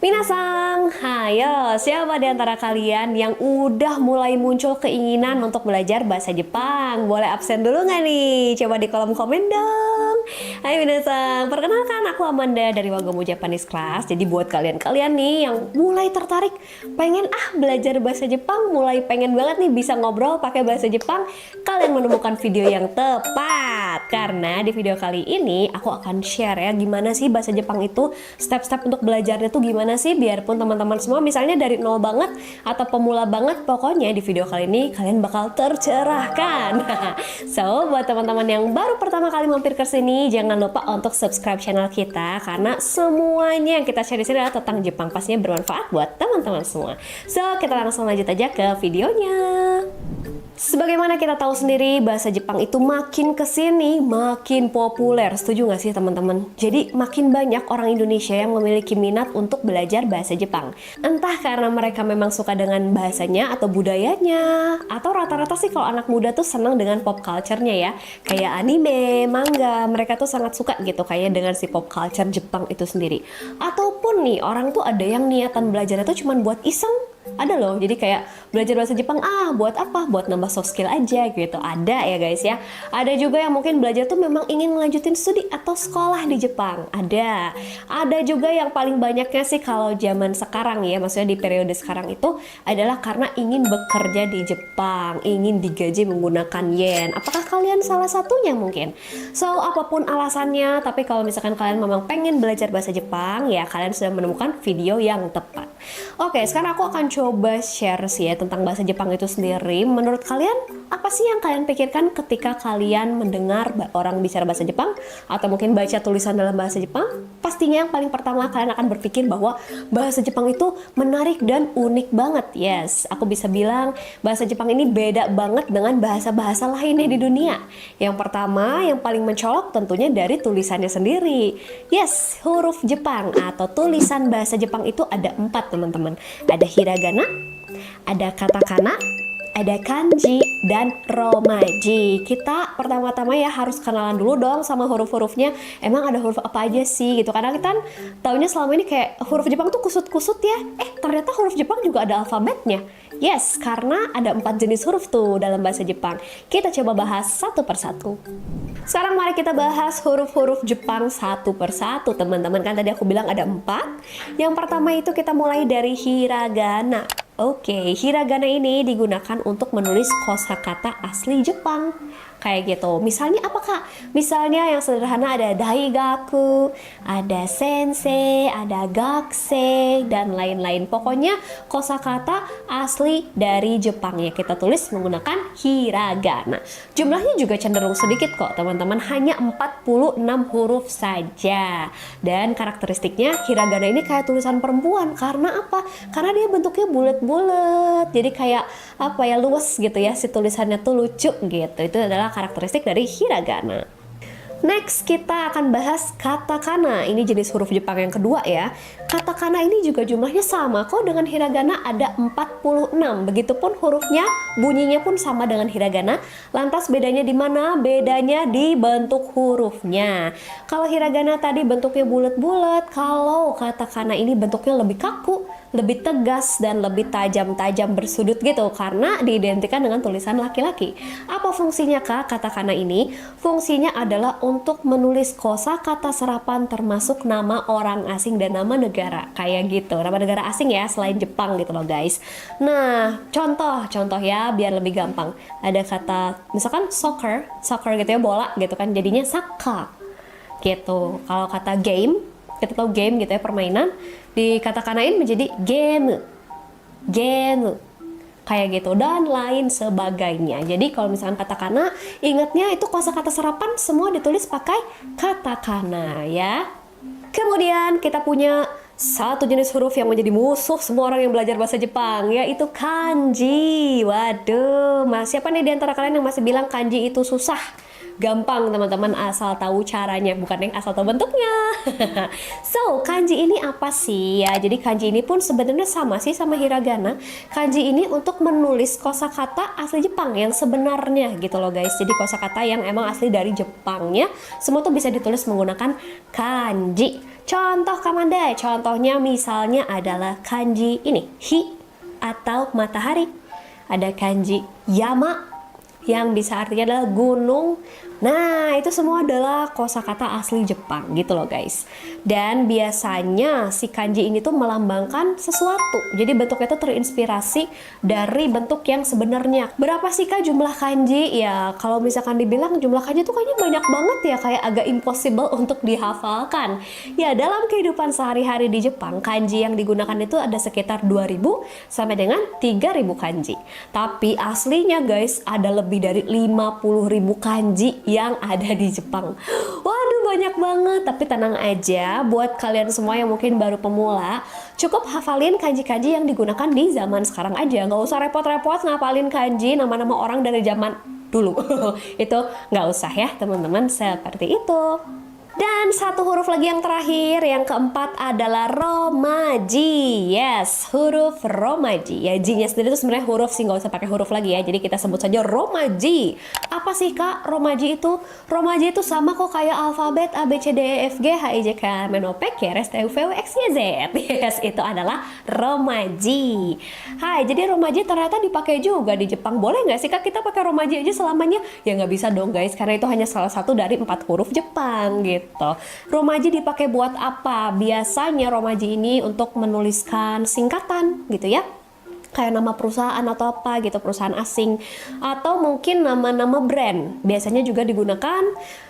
Minasang, hayo, siapa di antara kalian yang udah mulai muncul keinginan untuk belajar bahasa Jepang? Boleh absen dulu nggak nih? Coba di kolom komen dong. Hai minasang, perkenalkan aku Amanda dari Wagomu Japanese Class. Jadi buat kalian-kalian nih yang mulai tertarik, pengen belajar bahasa Jepang, mulai pengen banget nih bisa ngobrol pakai bahasa Jepang, kalian menemukan video yang tepat. Karena di video kali ini aku akan share ya gimana sih bahasa Jepang itu, step-step untuk belajarnya tuh gimana sih, biarpun teman-teman semua misalnya dari nol banget atau pemula banget, pokoknya di video kali ini kalian bakal tercerahkan. So, buat teman-teman yang baru pertama kali mampir ke sini, jangan lupa untuk subscribe channel kita karena semuanya yang kita share di sini adalah tentang Jepang, pastinya bermanfaat buat teman-teman semua. So, kita langsung lanjut aja ke videonya. Sebagaimana kita tahu sendiri, bahasa Jepang itu makin kesini makin populer. Setuju nggak sih teman-teman? Jadi makin banyak orang Indonesia yang memiliki minat untuk belajar bahasa Jepang. Entah karena mereka memang suka dengan bahasanya atau budayanya, atau rata-rata sih kalau anak muda tuh senang dengan pop culture-nya ya. Kayak anime, manga, mereka tuh sangat suka gitu kayak dengan si pop culture Jepang itu sendiri. Ataupun nih orang tuh ada yang niatan belajarnya tuh cuma buat iseng. Ada loh, jadi kayak belajar bahasa Jepang, buat apa? Buat nambah soft skill aja gitu. Ada ya guys ya. Ada juga yang mungkin belajar tuh memang ingin melanjutin studi atau sekolah di Jepang. Ada juga yang paling banyaknya sih kalau zaman sekarang ya, maksudnya di periode sekarang itu adalah karena ingin bekerja di Jepang, ingin digaji menggunakan yen. Apakah kalian salah satunya mungkin? So, apapun alasannya, tapi kalau misalkan kalian memang pengen belajar bahasa Jepang, ya kalian sudah menemukan video yang tepat. Oke, sekarang aku akan coba share sih ya tentang bahasa Jepang itu sendiri. Menurut kalian, apa sih yang kalian pikirkan ketika kalian mendengar orang bicara bahasa Jepang atau mungkin baca tulisan dalam bahasa Jepang? Pastinya yang paling pertama kalian akan berpikir bahwa bahasa Jepang itu menarik dan unik banget. Yes, aku bisa bilang bahasa Jepang ini beda banget dengan bahasa-bahasa lainnya di dunia. Yang pertama, yang paling mencolok tentunya dari tulisannya sendiri. Yes, huruf Jepang atau tulisan bahasa Jepang itu ada 4 teman-teman. Ada hiragana, ada katakana, ada kanji, dan romaji. Kita pertama-tama ya harus kenalan dulu dong sama huruf-hurufnya. Emang ada huruf apa aja sih gitu. Karena kita taunya selama ini kayak huruf Jepang tuh kusut-kusut ya. Ternyata huruf Jepang juga ada alfabetnya. Yes, karena ada 4 jenis huruf tuh dalam bahasa Jepang. Kita coba bahas satu persatu. Sekarang mari kita bahas huruf-huruf Jepang satu persatu teman-teman. Kan tadi aku bilang ada 4. Yang pertama itu kita mulai dari hiragana. Oke, hiragana ini digunakan untuk menulis kosakata asli Jepang. Kayak gitu. Misalnya apa kak? Misalnya yang sederhana ada daigaku, ada sensei, ada gakusei, dan lain-lain. Pokoknya kosakata asli dari Jepang ya kita tulis menggunakan hiragana. Jumlahnya juga cenderung sedikit kok teman-teman, hanya 46 huruf saja. Dan karakteristiknya hiragana ini kayak tulisan perempuan. Karena apa? Karena dia bentuknya bulat-bulat. Jadi kayak apa ya, luwes gitu ya, si tulisannya tuh lucu gitu. Itu adalah karakteristik dari hiragana. Next, kita akan bahas katakana. Ini jenis huruf Jepang yang kedua ya. Katakana ini juga jumlahnya sama kok dengan hiragana, ada 46. Begitupun hurufnya, bunyinya pun sama dengan hiragana. Lantas bedanya di mana? Bedanya di bentuk hurufnya. Kalau hiragana tadi bentuknya bulat-bulat, kalau katakana ini bentuknya lebih kaku, lebih tegas, dan lebih tajam-tajam bersudut gitu karena diidentikan dengan tulisan laki-laki. Apa fungsinya kak katakana ini? Fungsinya adalah untuk menulis kosakata serapan termasuk nama orang asing dan nama negara. Kayak gitu, nama negara asing ya selain Jepang gitu loh guys. Nah, contoh ya biar lebih gampang. Ada kata misalkan soccer gitu ya, bola gitu kan, jadinya saka gitu. Kalau kata game, kita tahu game gitu ya, permainan, dikata-kanain menjadi game kayak gitu, dan lain sebagainya. Jadi kalau misalkan katakana, ingatnya itu kosakata serapan semua ditulis pakai katakana ya. Kemudian kita punya satu jenis huruf yang menjadi musuh semua orang yang belajar bahasa Jepang, yaitu kanji. Waduh, siapa nih di antara kalian yang masih bilang kanji itu susah? gampang teman-teman asal tahu caranya, bukan yang asal tahu bentuknya. So, kanji ini apa sih ya? Jadi kanji ini pun sebenarnya sama sih sama hiragana. Kanji ini untuk menulis kosakata asli Jepang yang sebenarnya gitu loh guys. Jadi kosakata yang emang asli dari Jepangnya, semua tuh bisa ditulis menggunakan kanji. Contoh Kamanda, contohnya misalnya adalah kanji ini, hi atau matahari. Ada kanji yama yang bisa artinya adalah gunung. Nah, itu semua adalah kosakata asli Jepang gitu loh guys. Dan biasanya si kanji ini tuh melambangkan sesuatu. Jadi bentuknya itu terinspirasi dari bentuk yang sebenarnya. Berapa sih Kak jumlah kanji? Ya, kalau misalkan dibilang jumlah kanji tuh kayaknya banyak banget ya, kayak agak impossible untuk dihafalkan. Ya, dalam kehidupan sehari-hari di Jepang, kanji yang digunakan itu ada sekitar 2000 sampai dengan 3000 kanji. Tapi aslinya guys, ada lebih dari 50.000 kanji yang ada di Jepang. Waduh, banyak banget. Tapi tenang aja, buat kalian semua yang mungkin baru pemula, cukup hafalin kanji-kanji yang digunakan di zaman sekarang aja. Nggak usah repot-repot ngapalin kanji nama-nama orang dari zaman dulu. Itu nggak usah ya teman-teman, seperti itu. Dan satu huruf lagi yang terakhir, yang keempat adalah romaji. Yes, huruf romaji. Ya, J-nya sendiri itu sebenarnya huruf sih, nggak usah pakai huruf lagi ya. Jadi kita sebut saja romaji. Apa sih Kak romaji itu? Romaji itu sama kok kayak alfabet A, B, C, D, E, F, G, H, I, J, K, L, M, N, O, P, Q, R, S, T, U, V, W, X, Y, Z. Yes, itu adalah romaji. Hai, jadi romaji ternyata dipakai juga di Jepang. Boleh nggak sih Kak kita pakai romaji aja selamanya? Ya nggak bisa dong guys, karena itu hanya salah satu dari 4 huruf Jepang gitu. Romaji dipakai buat apa? Biasanya romaji ini untuk menuliskan singkatan gitu ya. Kayak nama perusahaan atau apa gitu, perusahaan asing. Atau mungkin nama-nama brand. Biasanya juga digunakan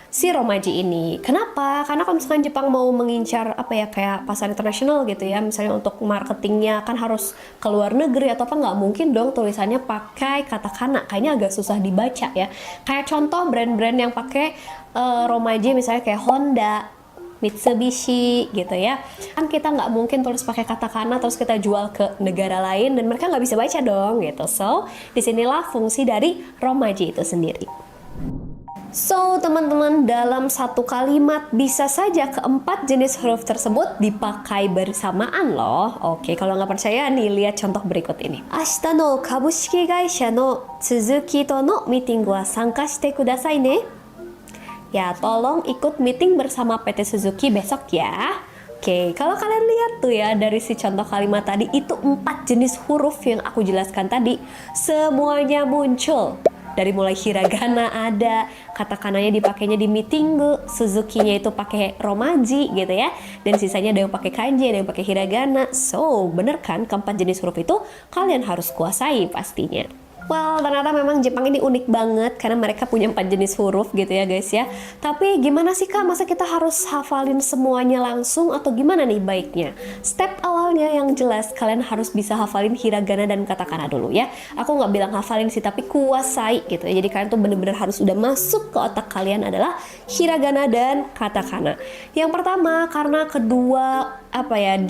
si romaji ini. Kenapa? Karena kalau misalkan Jepang mau mengincar apa ya, kayak pasar internasional gitu ya, misalnya untuk marketingnya kan harus ke luar negeri atau apa, nggak mungkin dong tulisannya pakai katakana, kayaknya agak susah dibaca ya. Kayak contoh brand-brand yang pakai romaji misalnya kayak Honda, Mitsubishi gitu ya, kan kita nggak mungkin tulis pakai katakana terus kita jual ke negara lain dan mereka nggak bisa baca dong gitu. So disinilah fungsi dari romaji itu sendiri. So, teman-teman, dalam satu kalimat bisa saja keempat jenis huruf tersebut dipakai bersamaan loh. Oke, kalau nggak percaya nih, lihat contoh berikut ini. Ashita no kabushiki gaisha no Suzuki to no meeting wa sanka shite kudasai ne. Ya, tolong ikut meeting bersama PT Suzuki besok ya. Oke, kalau kalian lihat tuh ya dari si contoh kalimat tadi, itu 4 jenis huruf yang aku jelaskan tadi, semuanya muncul. Dari mulai hiragana ada, katakananya dipakainya di meeting, Suzuki-nya itu pakai romaji gitu ya. Dan sisanya ada yang pakai kanji, ada yang pakai hiragana. So, bener kan keempat jenis huruf itu kalian harus kuasai pastinya. Well, ternyata memang Jepang ini unik banget karena mereka punya 4 jenis huruf gitu ya guys ya. Tapi gimana sih Kak, masa kita harus hafalin semuanya langsung atau gimana nih baiknya? Step awalnya yang jelas kalian harus bisa hafalin hiragana dan katakana dulu ya. Aku nggak bilang hafalin sih, tapi kuasai gitu ya. Jadi kalian tuh bener-bener harus udah masuk ke otak kalian adalah hiragana dan katakana. Yang pertama, karena kedua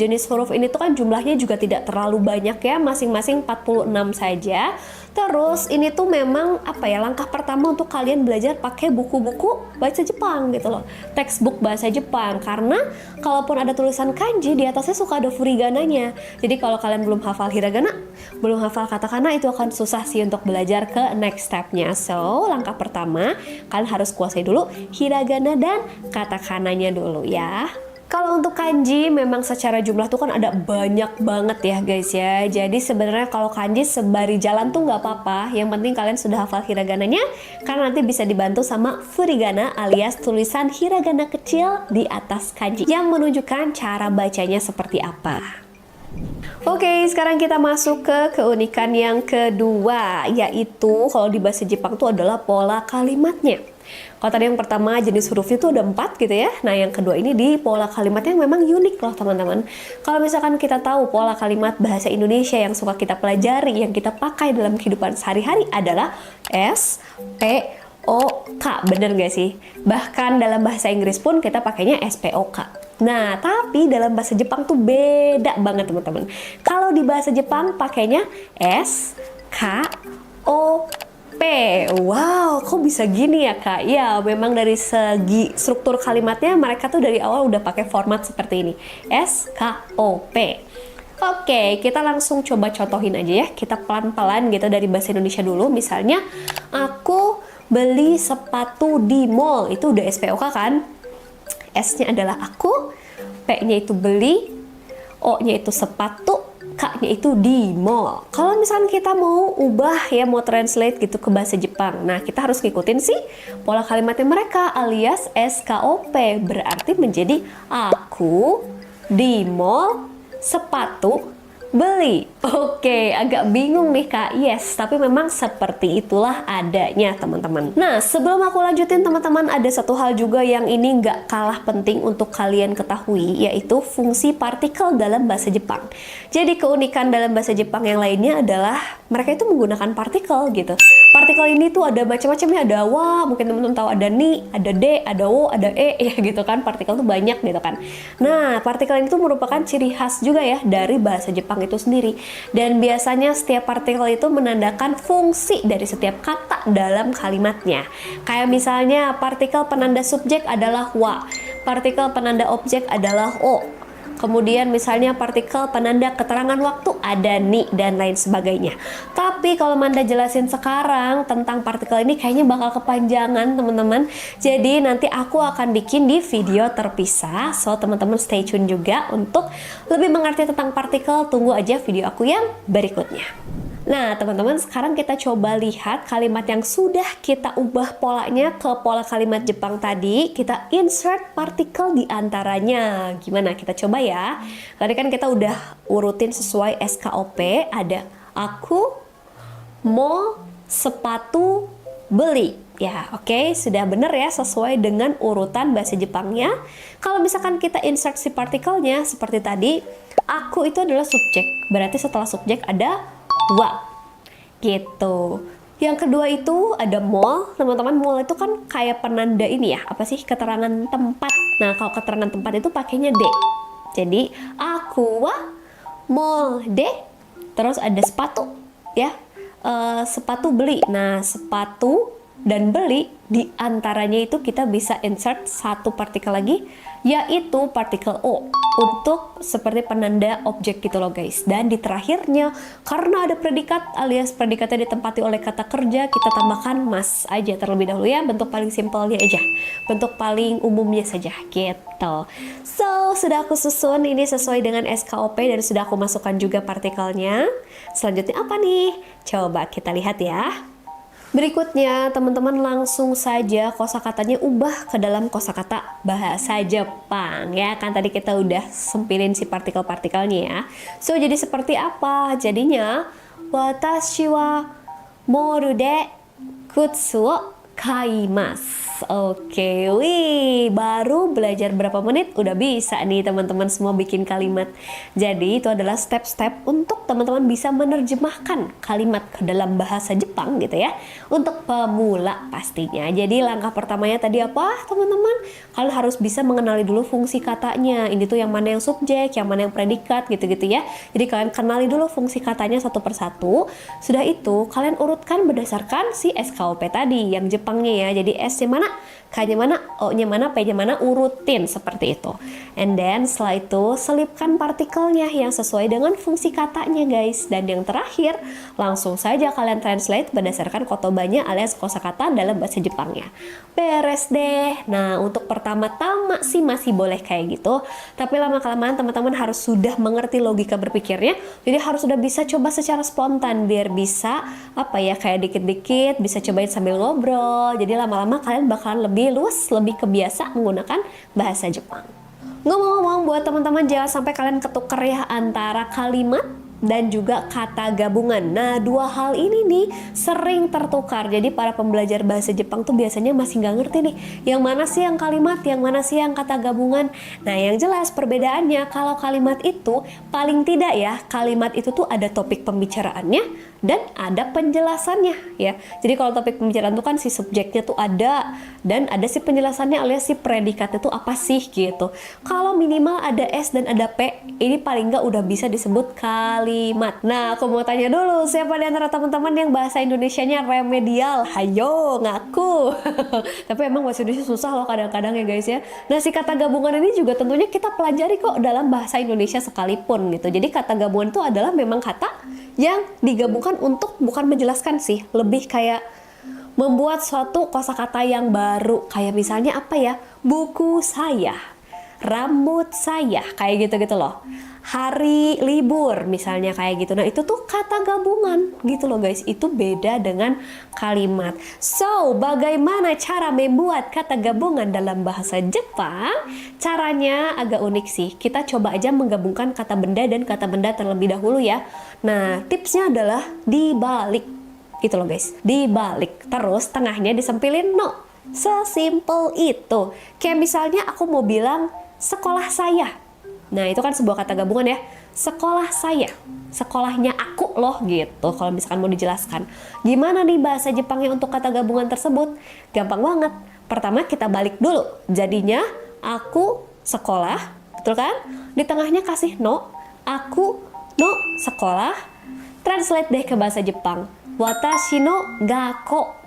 jenis huruf ini tuh kan jumlahnya juga tidak terlalu banyak ya, masing-masing 46 saja. Terus ini tuh memang langkah pertama untuk kalian belajar pakai buku-buku bahasa Jepang gitu loh, textbook bahasa Jepang, karena kalaupun ada tulisan kanji di atasnya suka ada furigananya. Jadi kalau kalian belum hafal hiragana, belum hafal katakana, itu akan susah sih untuk belajar ke next stepnya. So langkah pertama kalian harus kuasai dulu hiragana dan katakananya dulu ya. Kalau untuk kanji memang secara jumlah tuh kan ada banyak banget ya guys ya. Jadi sebenarnya kalau kanji sebari jalan tuh nggak apa-apa. Yang penting kalian sudah hafal hiragananya, karena nanti bisa dibantu sama furigana alias tulisan hiragana kecil di atas kanji yang menunjukkan cara bacanya seperti apa. Oke, sekarang kita masuk ke keunikan yang kedua, yaitu kalau di bahasa Jepang tuh adalah pola kalimatnya. Kalau tadi yang pertama jenis hurufnya tuh ada 4 gitu ya. Nah yang kedua ini di pola kalimatnya yang memang unik loh teman-teman. Kalau misalkan kita tahu pola kalimat bahasa Indonesia yang suka kita pelajari, yang kita pakai dalam kehidupan sehari-hari adalah S, P, O, K. Bener gak sih? Bahkan dalam bahasa Inggris pun kita pakainya S, P, O, K. Nah, tapi dalam bahasa Jepang tuh beda banget teman-teman. Kalau di bahasa Jepang pakainya S, K, O, P. Wow, kok bisa gini ya Kak? Ya, memang dari segi struktur kalimatnya mereka tuh dari awal udah pakai format seperti ini. SKOP. Oke, kita langsung coba contohin aja ya. Kita pelan-pelan gitu dari bahasa Indonesia dulu. Misalnya, aku beli sepatu di mall. Itu udah SPOK kan? S-nya adalah aku, P-nya itu beli, O-nya itu sepatu, K-nya itu di mall. Kalau misalnya kita mau ubah ya, mau translate gitu ke bahasa Jepang, nah kita harus ngikutin sih pola kalimatnya mereka alias SKOP. Berarti menjadi aku di mall sepatu beli. Oke, agak bingung nih Kak. Yes, tapi memang seperti itulah adanya teman-teman. Nah, sebelum aku lanjutin teman-teman, ada satu hal juga yang ini nggak kalah penting untuk kalian ketahui, yaitu fungsi partikel dalam bahasa Jepang. Jadi keunikan dalam bahasa Jepang yang lainnya adalah mereka itu menggunakan partikel gitu. Partikel ini tuh ada macam-macamnya, ada wa, mungkin teman-teman tahu, ada ni, ada de, ada wo, ada e, ya gitu kan. Partikel tuh banyak gitu kan. Nah, partikel ini tuh merupakan ciri khas juga ya dari bahasa Jepang itu sendiri. Dan biasanya setiap partikel itu menandakan fungsi dari setiap kata dalam kalimatnya. Kayak misalnya partikel penanda subjek adalah wa, partikel penanda objek adalah o. Kemudian misalnya partikel penanda keterangan waktu ada ni dan lain sebagainya. Tapi kalau Manda jelasin sekarang tentang partikel ini kayaknya bakal kepanjangan teman-teman. Jadi nanti aku akan bikin di video terpisah. So teman-teman stay tune juga untuk lebih mengerti tentang partikel. Tunggu aja video aku yang berikutnya. Nah teman-teman, sekarang kita coba lihat kalimat yang sudah kita ubah polanya ke pola kalimat Jepang tadi. Kita insert partikel di antaranya. Gimana? Kita coba ya. Tadi kan kita udah urutin sesuai SKOP. Ada aku mau sepatu beli. Ya, oke, sudah benar ya, sesuai dengan urutan bahasa Jepangnya. Kalau misalkan kita insert si partikelnya seperti tadi, aku itu adalah subjek. Berarti setelah subjek ada wa gitu. Yang kedua itu ada mall. Teman-teman, mall itu kan kayak penanda ini ya, apa sih, keterangan tempat. Nah kalau keterangan tempat itu pakainya de. Jadi aku wa mall de. Terus ada sepatu ya, sepatu beli. Nah sepatu dan beli di antaranya itu kita bisa insert satu partikel lagi, yaitu partikel O untuk seperti penanda objek gitu loh guys. Dan di terakhirnya karena ada predikat alias predikatnya ditempati oleh kata kerja, kita tambahkan mas aja terlebih dahulu ya, bentuk paling simpelnya aja, bentuk paling umumnya saja gitu. So sudah aku susun ini sesuai dengan SKOP dan sudah aku masukkan juga partikelnya. Selanjutnya apa nih? Coba kita lihat ya. Berikutnya, teman-teman langsung saja kosakatanya ubah ke dalam kosakata bahasa Jepang. Ya kan tadi kita udah sempilin si partikel-partikelnya ya. So, jadi seperti apa? Jadinya, watashi wa moru de kutsu wo kaimasu. Oke, wih, baru belajar berapa menit udah bisa nih teman-teman semua bikin kalimat. Jadi itu adalah step-step untuk teman-teman bisa menerjemahkan kalimat ke dalam bahasa Jepang gitu ya. Untuk pemula pastinya. Jadi langkah pertamanya tadi apa teman-teman? Kalian harus bisa mengenali dulu fungsi katanya. Ini tuh yang mana yang subjek, yang mana yang predikat gitu-gitu ya. Jadi kalian kenali dulu fungsi katanya satu persatu. Sudah itu kalian urutkan berdasarkan si SKOP tadi yang Jepangnya ya. Jadi S-nya mana, K-nya mana, O-nya mana, P-nya mana, urutin seperti itu. And then setelah itu selipkan partikelnya yang sesuai dengan fungsi katanya guys. Dan yang terakhir langsung saja kalian translate berdasarkan kotobanya alias kosakata dalam bahasa Jepangnya. Beres deh. Nah untuk pertama-tama sih masih boleh kayak gitu, tapi lama-kelamaan teman-teman harus sudah mengerti logika berpikirnya. Jadi harus sudah bisa coba secara spontan biar bisa apa ya, kayak dikit-dikit bisa cobain sambil ngobrol. Jadi lama-lama kalian bakalan lebih luas, lebih kebiasa menggunakan bahasa Jepang. Ngomong-ngomong, buat teman-teman jangan sampai kalian ketukar ya antara kalimat dan juga kata gabungan. Nah, dua hal ini nih sering tertukar. Jadi para pembelajar bahasa Jepang tuh biasanya masih nggak ngerti nih, yang mana sih yang kalimat, yang mana sih yang kata gabungan. Nah, yang jelas perbedaannya kalau kalimat itu paling tidak ya, kalimat itu tuh ada topik pembicaraannya dan ada penjelasannya ya. Jadi kalau topik pembicaraan itu kan si subjeknya tuh ada dan ada si penjelasannya alias si predikatnya tuh apa sih gitu. Kalau minimal ada S dan ada P, ini paling nggak udah bisa disebut kalimat kalimat. Nah, aku mau tanya dulu, siapa di antara teman-teman yang bahasa Indonesianya remedial? Hayo, ngaku. Tapi emang bahasa Indonesia susah loh kadang-kadang ya guys ya. Nah, si kata gabungan ini juga tentunya kita pelajari kok dalam bahasa Indonesia sekalipun gitu. Jadi kata gabungan itu adalah memang kata yang digabungkan untuk bukan menjelaskan sih, lebih kayak membuat suatu kosakata yang baru. Kayak misalnya apa ya? Buku saya, rambut saya, kayak gitu-gitu loh. Hari libur misalnya kayak gitu. Nah, itu tuh kata gabungan gitu loh guys. Itu beda dengan kalimat. So, bagaimana cara membuat kata gabungan dalam bahasa Jepang? Caranya agak unik sih. Kita coba aja menggabungkan kata benda dan kata benda terlebih dahulu ya. Nah, tipsnya adalah dibalik gitu loh guys. Dibalik. Terus tengahnya disempilin no. Sesimpel itu. Kayak misalnya aku mau bilang sekolah saya. Nah, itu kan sebuah kata gabungan ya. Sekolah saya. Sekolahnya aku loh gitu. Kalau misalkan mau dijelaskan. Gimana nih bahasa Jepangnya untuk kata gabungan tersebut? Gampang banget. Pertama kita balik dulu. Jadinya aku sekolah. Betul kan? Di tengahnya kasih no. Aku no sekolah. Translate deh ke bahasa Jepang. Watashi no gakko.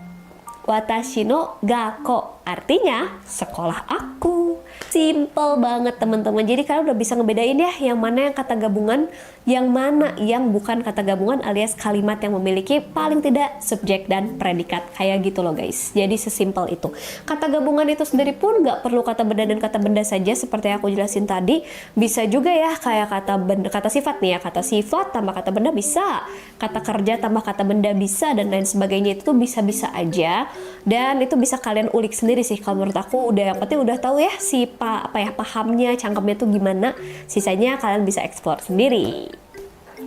Watashi no gakko. Artinya sekolah aku. Simple banget teman-teman. Jadi kalian udah bisa ngebedain ya yang mana yang kata gabungan, yang mana yang bukan kata gabungan alias kalimat yang memiliki paling tidak subjek dan predikat. Kayak gitu loh guys. Jadi sesimpel itu. Kata gabungan itu sendiri pun nggak perlu kata benda dan kata benda saja seperti yang aku jelasin tadi. Bisa juga ya kayak kata benda, kata sifat nih ya. Kata sifat tambah kata benda bisa. Kata kerja tambah kata benda bisa dan lain sebagainya. Itu bisa-bisa aja. Dan itu bisa kalian ulik sendiri sih. Kalau menurut aku udah yang penting udah tahu ya si pahamnya, cangkemnya tuh gimana. Sisanya kalian bisa explore sendiri.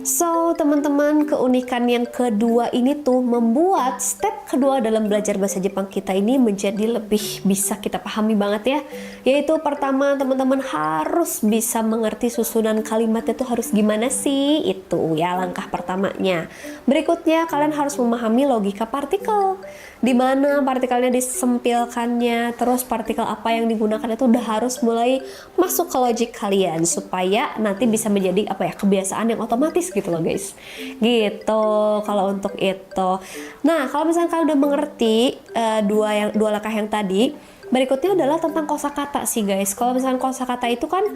So, teman-teman, keunikan yang kedua ini tuh membuat step kedua dalam belajar bahasa Jepang kita ini menjadi lebih bisa kita pahami banget ya. Yaitu pertama, teman-teman harus bisa mengerti susunan kalimatnya tuh harus gimana sih. Itu ya langkah pertamanya. Berikutnya, kalian harus memahami logika partikel. Di mana partikelnya disempilkannya, terus partikel apa yang digunakan itu udah harus mulai masuk ke logik kalian supaya nanti bisa menjadi apa ya kebiasaan yang otomatis gitu loh guys. Gitu kalau untuk itu. Nah, kalau misalnya kalian udah mengerti dua langkah yang tadi, berikutnya adalah tentang kosakata sih guys. Kalau misalnya kosakata itu kan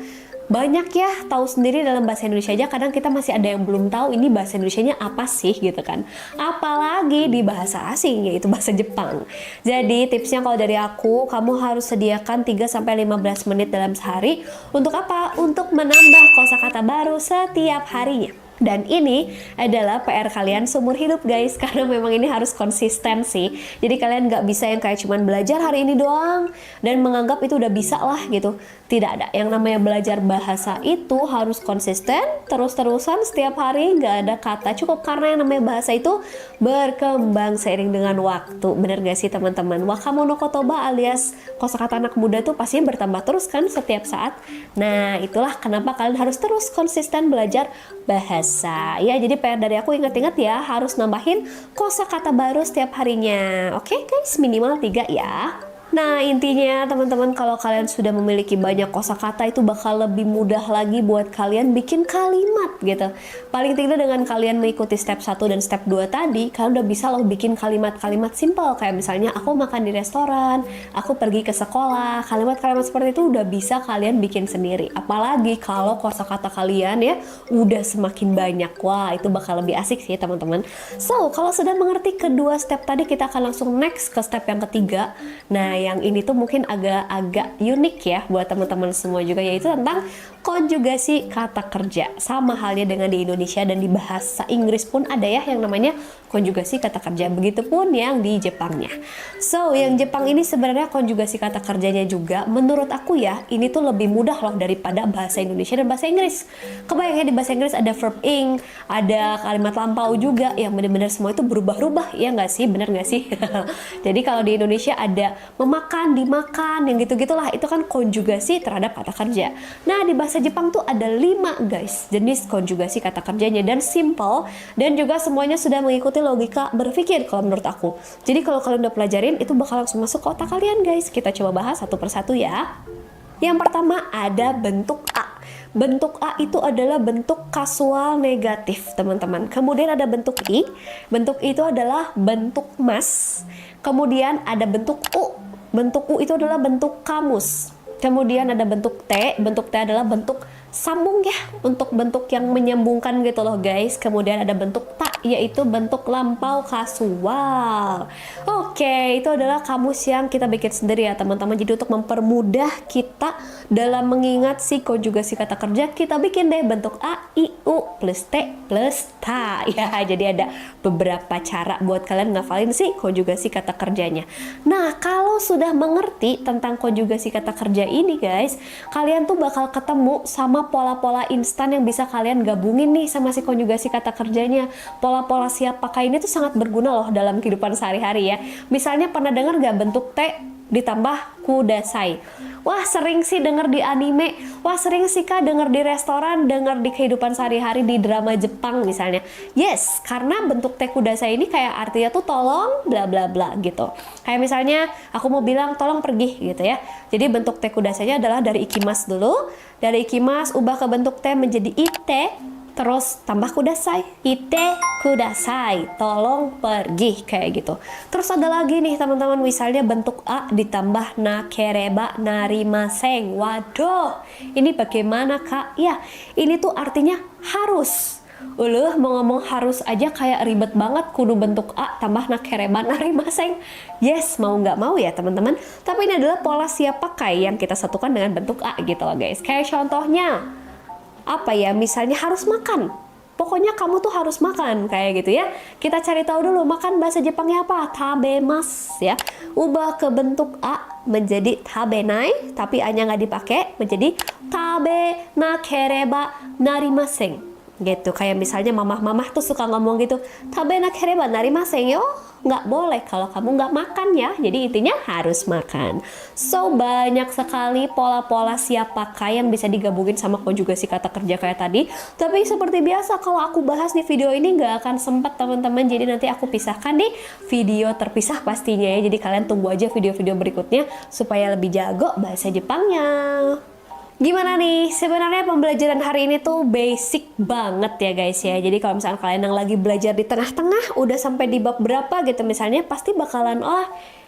banyak ya, tahu sendiri dalam bahasa Indonesia aja kadang kita masih ada yang belum tahu ini bahasa Indonesianya apa sih gitu kan. Apalagi di bahasa asing yaitu bahasa Jepang. Jadi tipsnya kalau dari aku, kamu harus sediakan 3-15 menit dalam sehari untuk apa? Untuk menambah kosakata baru setiap harinya. Dan ini adalah PR kalian seumur hidup guys, karena memang ini harus konsisten sih. Jadi kalian nggak bisa yang kayak cuman belajar hari ini doang dan menganggap itu udah bisa lah gitu. Tidak ada, yang namanya belajar bahasa itu harus konsisten, terus-terusan setiap hari, nggak ada kata cukup. Karena yang namanya bahasa itu berkembang seiring dengan waktu. Bener gak sih teman-teman? Wakamono kotoba alias kosakata anak muda tuh pastinya bertambah terus kan setiap saat. Nah, itulah kenapa kalian harus terus konsisten belajar bahasa. Ya, jadi PR dari aku ingat-ingat ya, harus nambahin kosakata baru setiap harinya. Oke guys, minimal 3 ya. Nah, intinya teman-teman kalau kalian sudah memiliki banyak kosakata itu bakal lebih mudah lagi buat kalian bikin kalimat gitu. Paling tidak dengan kalian mengikuti step 1 dan step 2 tadi, kalian udah bisa loh bikin kalimat-kalimat simple. Kayak misalnya aku makan di restoran, aku pergi ke sekolah. Kalimat-kalimat seperti itu udah bisa kalian bikin sendiri. Apalagi kalau kosakata kalian ya udah semakin banyak. Wah, itu bakal lebih asik sih teman-teman. So, kalau sudah mengerti kedua step tadi, kita akan langsung next ke step yang ketiga. Nah, yang ini tuh mungkin agak unik ya buat teman-teman semua juga, yaitu tentang konjugasi kata kerja. Sama halnya dengan di Indonesia dan di bahasa Inggris pun ada ya yang namanya konjugasi kata kerja. Begitupun yang di Jepangnya. So, yang Jepang ini sebenarnya konjugasi kata kerjanya juga menurut aku ya, ini tuh lebih mudah loh daripada bahasa Indonesia dan bahasa Inggris. Kebayangnya di bahasa Inggris ada verb ing, ada kalimat lampau juga yang benar-benar semua itu berubah-ubah, ya nggak sih? Bener nggak sih? Jadi kalau di Indonesia ada memakan, dimakan, yang gitu-gitulah, itu kan konjugasi terhadap kata kerja. Nah, di bahasa Jepang tuh ada 5 guys jenis konjugasi kata kerjanya, dan simple, dan juga semuanya sudah mengikuti logika berpikir kalau menurut aku. Jadi kalau kalian udah pelajarin, itu bakal langsung masuk ke otak kalian guys. Kita coba bahas satu persatu ya. Yang pertama ada bentuk A. bentuk A itu adalah bentuk kasual negatif, teman-teman. Kemudian ada bentuk I. Bentuk I itu adalah bentuk mas. Kemudian ada bentuk U. Bentuk U itu adalah bentuk kamus. Kemudian ada bentuk T. Bentuk T adalah bentuk sambung ya, untuk bentuk yang menyambungkan gitu loh guys. Kemudian ada bentuk tak, yaitu bentuk lampau kasual. Oke, itu adalah kamus yang kita bikin sendiri ya teman-teman. Jadi untuk mempermudah kita dalam mengingat si konjugasi kata kerja, kita bikin deh bentuk A, I, U plus T plus ta ya. Jadi ada beberapa cara buat kalian ngafalin si konjugasi kata kerjanya. Nah, kalau sudah mengerti tentang konjugasi kata kerja ini guys, kalian tuh bakal ketemu sama pola-pola instan yang bisa kalian gabungin nih sama si konjugasi kata kerjanya. Pola-pola siap pakai ini tuh sangat berguna loh dalam kehidupan sehari-hari ya. Misalnya pernah dengar gak bentuk T ditambah kudasai? Wah, sering sih denger di anime. Wah, sering sih kak denger di restoran, denger di kehidupan sehari-hari di drama Jepang misalnya. Yes, karena bentuk T kudasai ini kayak artinya tuh tolong bla bla bla gitu. Kayak misalnya aku mau bilang tolong pergi gitu ya. Jadi bentuk T kudasainya adalah dari ikimas dulu. Dari ikimas ubah ke bentuk T menjadi ite. Terus tambah kudasai, ite kudasai, tolong pergi, kayak gitu. Terus ada lagi nih teman-teman, misalnya bentuk A ditambah nakereba narimaseng. Waduh, ini bagaimana kak? Ya, ini tuh artinya harus. Mau ngomong harus aja kayak ribet banget, kudu bentuk A tambah nakereba narimaseng. Yes, mau nggak mau ya teman-teman. Tapi ini adalah pola siap pakai yang kita satukan dengan bentuk A gitu loh guys. Kayak contohnya apa ya, misalnya harus makan, pokoknya kamu tuh harus makan, kayak gitu ya. Kita cari tahu dulu makan bahasa Jepangnya apa, tabemas ya. Ubah ke bentuk A menjadi tabenai, tapi A nya nggak dipakai, menjadi tabe nakereba narimaseng gitu. Kayak misalnya mamah-mamah tuh suka ngomong gitu, tabe nakereba narimaseng yo. Nggak boleh kalau kamu nggak makan ya. Jadi intinya harus makan. So, banyak sekali pola-pola siap pakai yang bisa digabungin sama konjugasi kata kerja kayak tadi. Tapi seperti biasa kalau aku bahas di video ini nggak akan sempat teman-teman. Jadi nanti aku pisahkan di video terpisah pastinya ya. Jadi kalian tunggu aja video-video berikutnya supaya lebih jago bahasa Jepangnya. Gimana nih? Sebenarnya pembelajaran hari ini tuh basic banget ya guys ya. Jadi kalau misalnya kalian yang lagi belajar di tengah-tengah, udah sampai di bab berapa gitu misalnya, pasti bakalan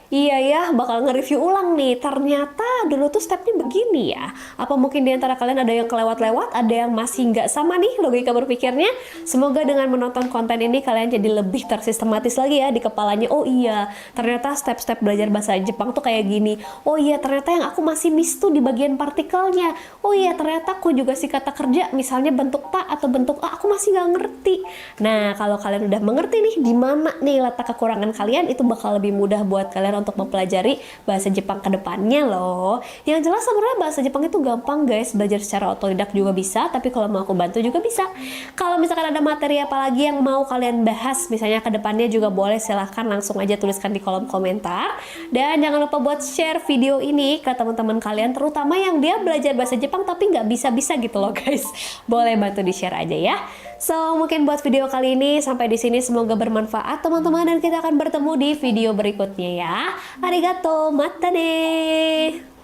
iya ya, bakal nge-review ulang nih. Ternyata dulu tuh stepnya begini ya. Apa mungkin di antara kalian ada yang kelewat-lewat, ada yang masih nggak sama nih logika berpikirnya? Semoga dengan menonton konten ini kalian jadi lebih tersistematis lagi ya di kepalanya. Oh iya, ternyata step-step belajar bahasa Jepang tuh kayak gini. Oh iya, ternyata yang aku masih miss tuh di bagian partikelnya. Oh iya, ternyata konjugasi kata kerja, misalnya bentuk ta atau bentuk a, aku masih nggak ngerti. Nah, kalau kalian udah mengerti nih di mana nih letak kekurangan kalian, itu bakal lebih mudah buat kalian untuk mempelajari bahasa Jepang ke depannya loh. Yang jelas sebenarnya bahasa Jepang itu gampang guys, belajar secara otodidak juga bisa, tapi kalau mau aku bantu juga bisa. Kalau misalkan ada materi apa lagi yang mau kalian bahas, misalnya ke depannya juga boleh, silahkan langsung aja tuliskan di kolom komentar. Dan jangan lupa buat share video ini ke teman-teman kalian, terutama yang dia belajar bahasa Jepang tapi nggak bisa-bisa gitu loh guys. Boleh bantu di share aja ya. So, mungkin buat video kali ini sampai di sini, semoga bermanfaat teman-teman, dan kita akan bertemu di video berikutnya ya. Arigato, mata ne.